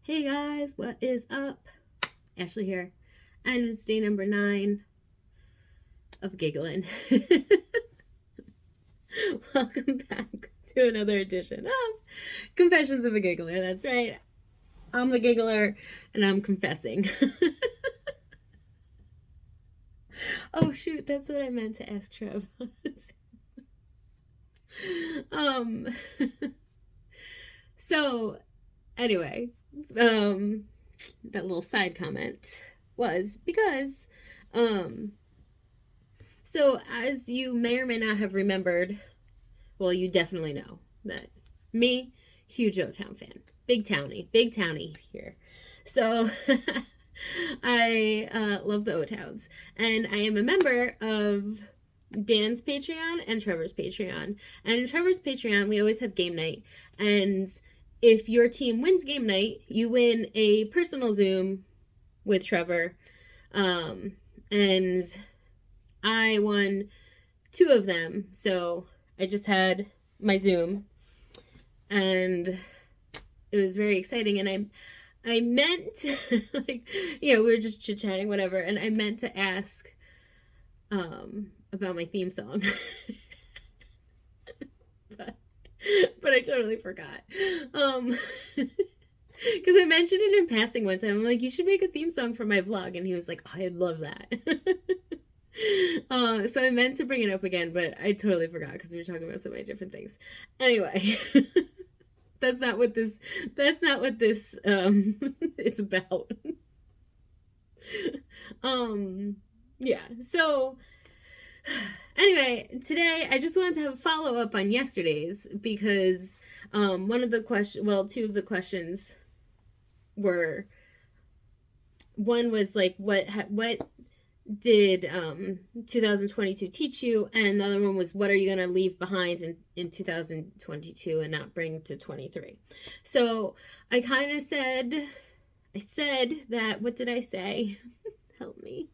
Hey guys, what is up? Ashley here, and it's day number 9 of giggling. Welcome back to another edition of Confessions of a Giggler. That's right, I'm the giggler, and I'm confessing. Oh shoot, that's what I meant to ask Trev. um. So anyway, that little side comment was because um so as you may or may not have remembered, well, you definitely know that me, huge O-Town fan, big townie here. So I love the O-Towns, and I am a member of Dan's Patreon and Trevor's Patreon. And in Trevor's Patreon, we always have game night, and if your team wins game night, you win a personal Zoom with Trevor. And I won 2 of them, so I just had my Zoom, and it was very exciting. And I meant like, we were just chit chatting, whatever, and I meant to ask about my theme song. but I totally forgot. Because I mentioned it in passing one time. I'm like, you should make a theme song for my vlog, and he was like, oh, I'd love that. So I meant to bring it up again, but I totally forgot because we were talking about so many different things. Anyway, that's not what this is about. Yeah. So anyway, today I just wanted to have a follow up on yesterday's, because one of the two of the questions were, one was like, what did 2022 teach you, and the other one was, what are you going to leave behind in 2022 and not bring to 23. So I kind of said that, what did I say? Help me.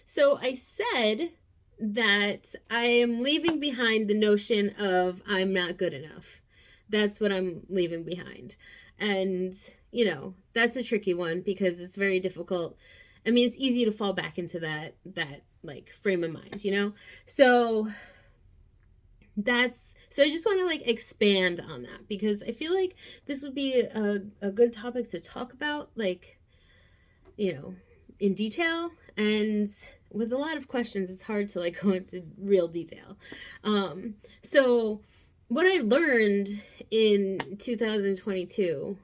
So I said that I am leaving behind the notion of I'm not good enough. That's what I'm leaving behind. And, that's a tricky one because it's very difficult. I mean, it's easy to fall back into that like frame of mind, So I just want to like expand on that, because I feel like this would be a good topic to talk about, like, in detail. And with a lot of questions, it's hard to like go into real detail. So what I learned in 2022,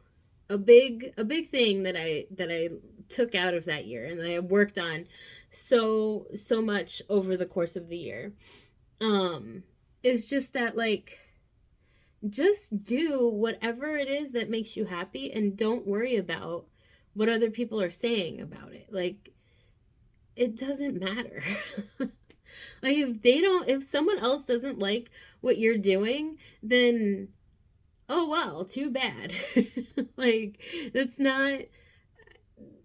a big thing that I took out of that year, and that I worked on so much over the course of the year, is just that, like, just do whatever it is that makes you happy, and don't worry about what other people are saying about it. Like, it doesn't matter. Like, if someone else doesn't like what you're doing, then oh well, too bad. Like, that's not,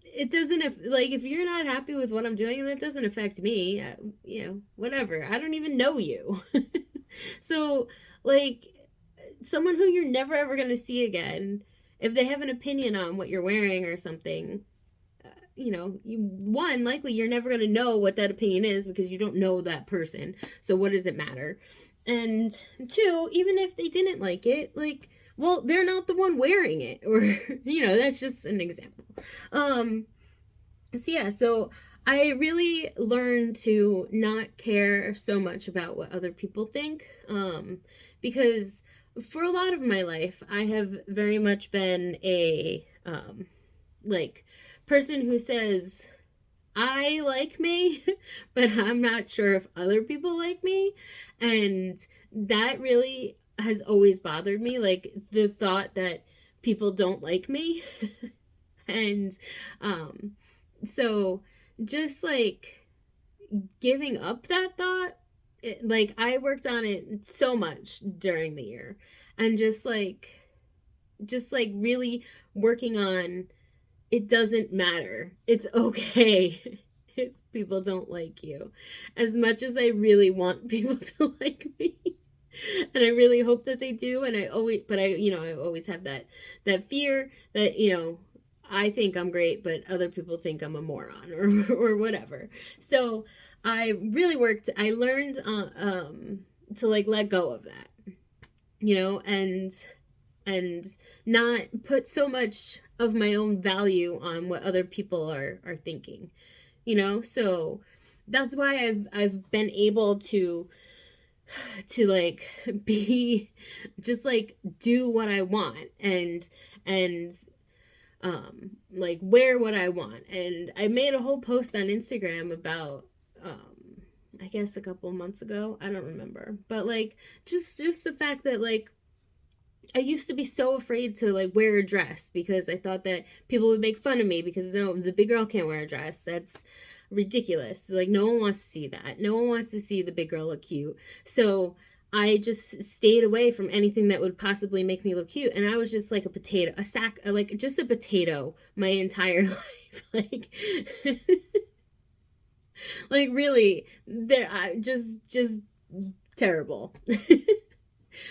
it doesn't, like, if you're not happy with what I'm doing, that doesn't affect me. Whatever, I don't even know you. So, like, someone who you're never ever going to see again, if they have an opinion on what you're wearing or something, likely you're never going to know what that opinion is, because you don't know that person. So what does it matter? And 2, even if they didn't like it, like, well, they're not the one wearing it, or that's just an example. So I really learned to not care so much about what other people think, because for a lot of my life, I have very much been a like, person who says, I like me, but I'm not sure if other people like me. And that really has always bothered me, like, the thought that people don't like me. And so just like giving up that thought, like, I worked on it so much during the year, and just like really working on, it doesn't matter. It's okay if people don't like you. As much as I really want people to like me, And I really hope that they do. And I always have that fear that, I think I'm great, but other people think I'm a moron or whatever. So I really I learned to like let go of that, and not put so much of my own value on what other people are thinking, so that's why I've been able to like be just like do what I want, and like wear what I want. And I made a whole post on Instagram about I guess a couple months ago, I don't remember, but like just the fact that like I used to be so afraid to like wear a dress because I thought that people would make fun of me because no, the big girl can't wear a dress. That's ridiculous. Like no one wants to see that. No one wants to see the big girl look cute. So I just stayed away from anything that would possibly make me look cute. And I was just like a potato, like just a potato my entire life. Like, like really, there, just terrible.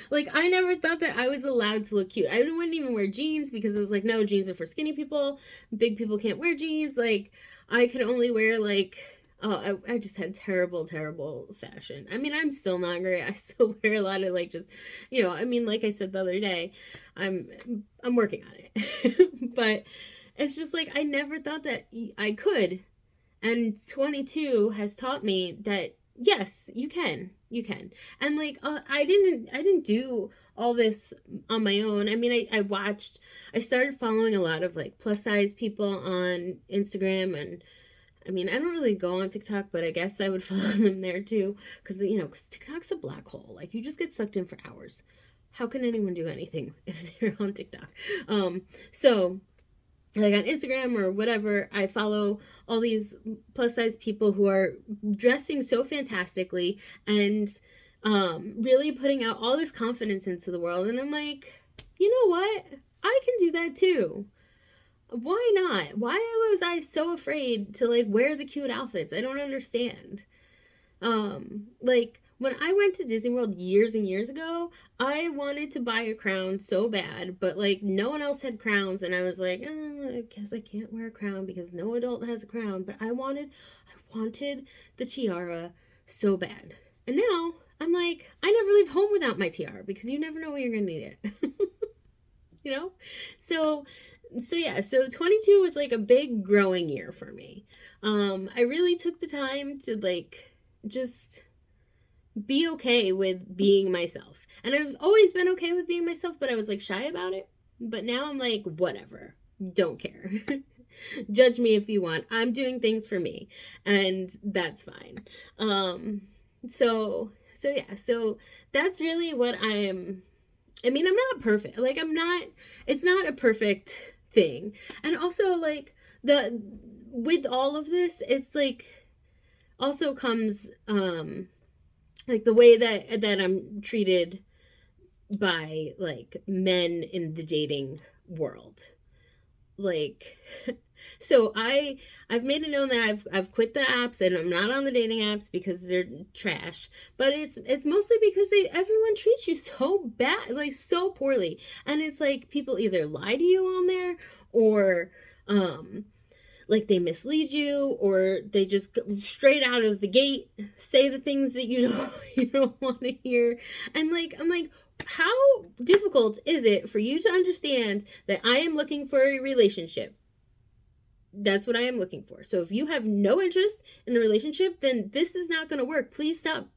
Like, I never thought that I was allowed to look cute. I wouldn't even wear jeans because it was like, no, jeans are for skinny people. Big people can't wear jeans. Like, I could only wear, like, I just had terrible, terrible fashion. I mean, I'm still not great. I still wear a lot of, like, just, I mean, like I said the other day, I'm working on it. But it's just, like, I never thought that I could. And 22 has taught me that, yes, you can. And like I didn't do all this on my own. I mean, I started following a lot of like plus size people on Instagram, and I mean, I don't really go on TikTok, but I guess I would follow them there too, because TikTok's a black hole. Like, you just get sucked in for hours. How can anyone do anything if they're on TikTok? So like on Instagram or whatever, I follow all these plus size people who are dressing so fantastically and really putting out all this confidence into the world. And I'm like, you know what? I can do that too. Why not? Why was I so afraid to like wear the cute outfits? I don't understand. Like when I went to Disney World years and years ago, I wanted to buy a crown so bad, but like no one else had crowns, and I was like, I guess I can't wear a crown because no adult has a crown. But I wanted the tiara so bad, and now I'm like, I never leave home without my tiara because you never know when you're gonna need it. So yeah, so 22 was like a big growing year for me. I really took the time to like just be okay with being myself. And I've always been okay with being myself, but I was like shy about it. But now I'm like, whatever. Don't care. Judge me if you want. I'm doing things for me, and that's fine. So yeah, so that's really what I'm not perfect. Like it's not a perfect thing. And also like with all of this, it's like also comes like the way that I'm treated by like men in the dating world. Like, so I've made it known that I've quit the apps and I'm not on the dating apps because they're trash. But it's mostly because everyone treats you so bad, like so poorly. And it's like people either lie to you on there, or like they mislead you, or they just go straight out of the gate say the things that you don't want to hear. And like I'm like, how difficult is it for you to understand that I am looking for a relationship? That's what I am looking for. So if you have no interest in a relationship, then this is not going to work. Please stop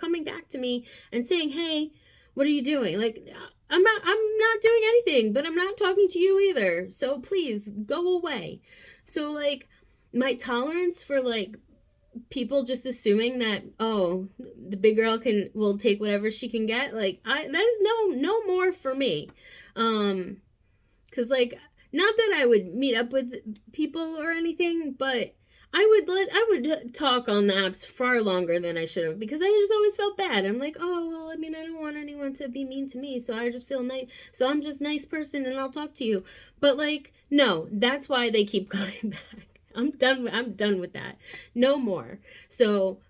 coming back to me and saying, hey, what are you doing? Like, I'm not doing anything, but I'm not talking to you either. So please go away. So like my tolerance for like people just assuming that, oh, the big girl will take whatever she can get, like that is no more for me. Cause like, not that I would meet up with people or anything, but I would talk on the apps far longer than I should have, because I just always felt bad. I'm like, oh, well, I mean, I don't want anyone to be mean to me, so I just feel nice. So I'm just a nice person and I'll talk to you. But like, no, that's why they keep coming back. I'm done with that. No more. So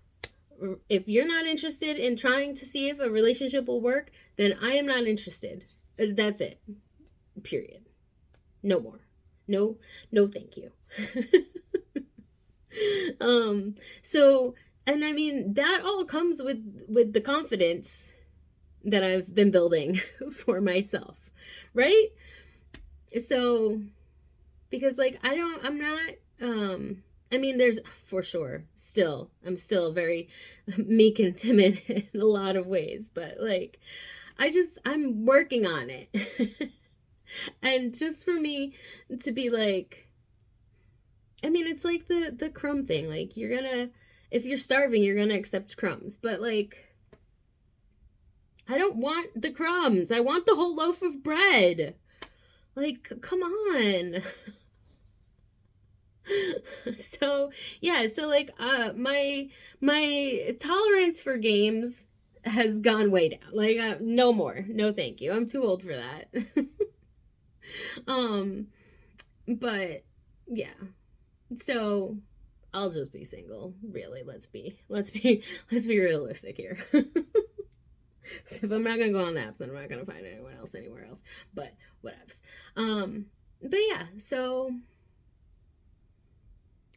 If you're not interested in trying to see if a relationship will work, then I am not interested. That's it. Period. No more. No, no, thank you. So, and I mean, that all comes with the confidence that I've been building for myself, right? So, because like I'm not I mean, there's for sure still I'm still very meek and timid in a lot of ways, but like I'm working on it. And just for me to be like, I mean, it's like the crumb thing. Like, you're gonna, if you're starving, you're gonna accept crumbs. But like, I don't want the crumbs. I want the whole loaf of bread. Like, come on. So yeah, so like my tolerance for games has gone way down. Like, no more. No thank you. I'm too old for that. um but yeah. So I'll just be single, really. Let's be realistic here. So if I'm not gonna go on the apps, then I'm not gonna find anyone else anywhere else. But whatevs. But yeah, so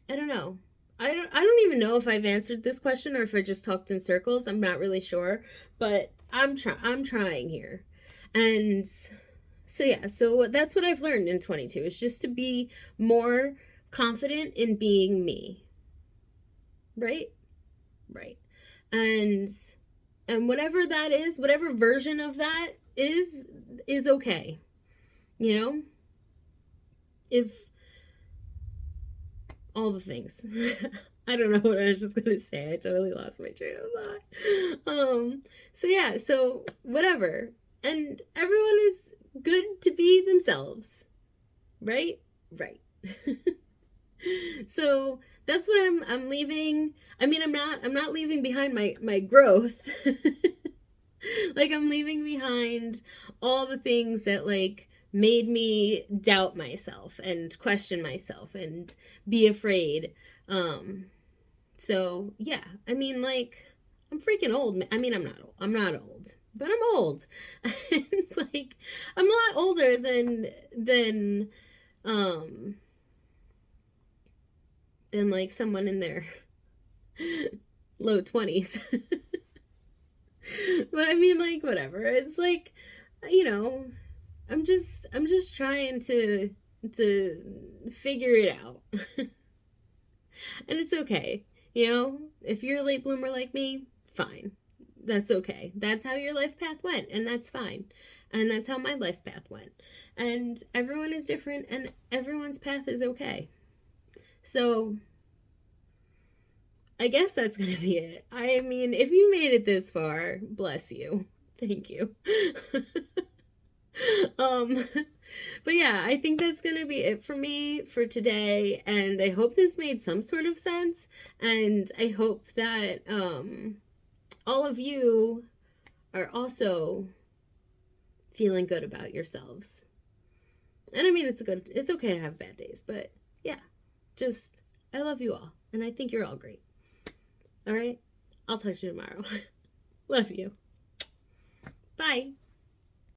I don't know. I don't even know if I've answered this question or if I just talked in circles. I'm not really sure, but I'm trying here. And so yeah, so that's what I've learned in 22 is just to be more confident in being me. Right? Right. And whatever that is, whatever version of that is okay. You know? If all the things. I don't know what I was just gonna say. I totally lost my train of thought. So yeah, so whatever. And everyone is good to be themselves. Right? Right. So that's what I'm leaving. I mean, I'm not leaving behind my growth. Like, I'm leaving behind all the things that like made me doubt myself and question myself and be afraid. So yeah, I mean, like, I'm freaking old. I mean, I'm not old, but I'm old. It's like I'm a lot older um than like someone in their low 20s. But I mean, like, whatever. It's like, you know, I'm just trying to figure it out. And it's okay. You know, if you're a late bloomer like me, fine. That's okay. That's how your life path went, and that's fine. And that's how my life path went. And everyone is different, and everyone's path is okay. So I guess that's gonna be it. I mean, if you made it this far, bless you. Thank you. um but yeah, I think that's gonna be it for me for today, and I hope this made some sort of sense, and I hope that all of you are also feeling good about yourselves. And I mean, it's okay to have bad days, but yeah, just I love you all, and I think you're all great. All right, I'll talk to you tomorrow. Love you. Bye.